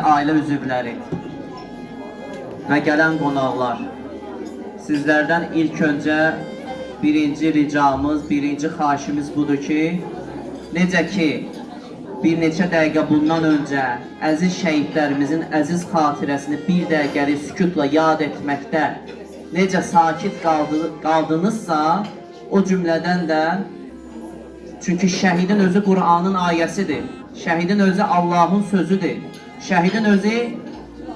Ailə üzvləri və gələn qonaqlar, sizlərdən ilk öncə birinci ricamız, birinci xahişimiz budur ki, necə ki, bir neçə dəqiqə bundan öncə əziz şəhidlərimizin əziz xatirəsini bir dəqiqəlik sükutla yad etməkdə necə sakit qaldınızsa, o cümlədən də, çünki şəhidin özü Qur'anın ayəsidir, şəhidin özü Allahın sözüdür. Şəhidin özü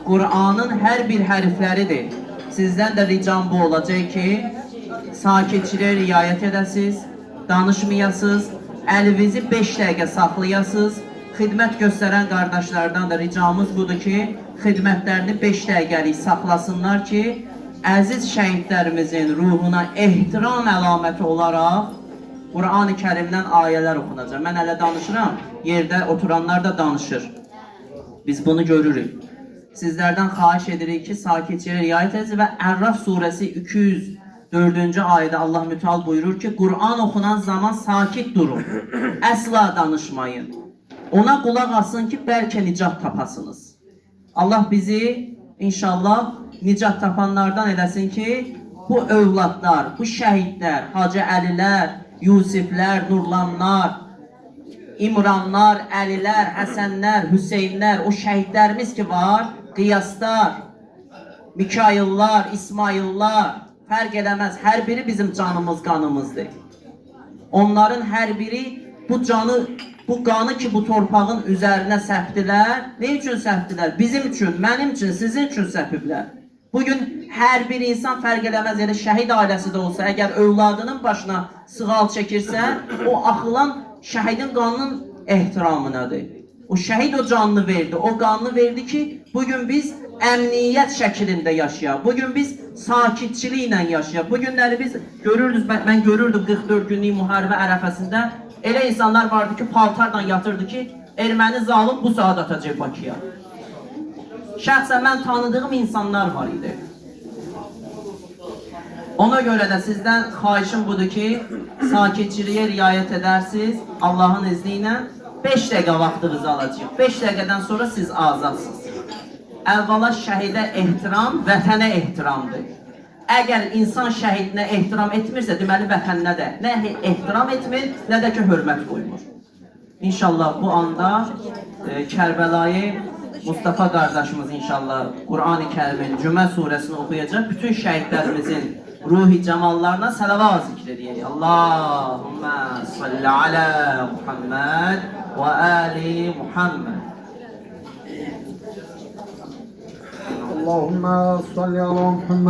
Qur'anın hər bir hərfləridir. Sizdən də ricam bu olacaq ki, sakitçiliyə riayət edəsiniz, danışmayasınız, əlinizi 5 dəqiqə saxlayasınız. Xidmət göstərən qardaşlardan da ricamız budur ki, xidmətlərini 5 dəqiqəlik saxlasınlar ki, əziz şəhidlərimizin ruhuna ehtiram əlaməti olaraq Qur'an-ı Kərimdən ayələr oxunacaq. Mən hələ danışıram, yerdə oturanlar da danışır. Biz bunu görürük. Sizlərdən xahiş edirik ki, sakitçiliyə riayət ediniz və Ərraf surəsi 204-cü ayədə Allah Müteal buyurur ki, Qur'an oxunan zaman sakit durun, əsla danışmayın. Ona qulaq asın ki, bəlkə nicat tapasınız. Allah bizi inşallah nicat tapanlardan eləsin ki, bu övladlar, bu şəhidlər, Hacı Əlilər, Yusiflər, Nurlanlar, İmranlar, Əlilər, Həsənlər, Hüseynlər, o şəhidlərimiz ki var, Qiyaslar, Mikaillar, İsmaillar, fərq eləməz, hər biri bizim canımız, qanımızdır. Onların hər biri bu qanı ki bu torpağın üzərinə səpdilər, ne üçün səpdilər? Bizim üçün, mənim üçün, sizin üçün səpiblər. Bugün hər bir insan fərq eləməz, yəni şəhid ailəsi də olsa, əgər övladının başına sığal çəkirsə, o axılan şəhidin qanının ehtiramınadır. O şəhid o canını verdi, o qanını verdi ki, bugün biz əmniyyət şəklində yaşayaq, bugün biz sakitçiliklə yaşayaq. Bugünləri biz görürdük, mən görürdüm 44 günlük müharibə ərəfəsində, elə insanlar vardı ki, paltarla yatırdı ki, erməni zalım bu saat atacaq Bakıya. Şəxsən mən tanıdığım insanlar var idi. Ona görə də sizdən xahişim budur ki, sakitçiliyə riayət edərsiniz, Allahın izni ilə 5 dəqiqə vaxtınızı alacaq. 5 dəqiqədən sonra siz azadsınız. Əvvəla şəhidə ehtiram, vətənə ehtiramdır. Əgər insan şəhidinə ehtiram etmirsə, deməli vətəninə də nə ehtiram etmir, nə də ki, hörmət qoymur. İnşallah bu anda Kərbəlayı Mustafa qardaşımız inşallah Qur'an-ı Kərimin Cümə surəsini oxuyacaq. Bütün şəhidlərimizin ruhi cəmallarına səlavat zikr edək. Allahümmə salli alə Muhammed və ali Muhammed. Allahümmə salli alə Muhammed.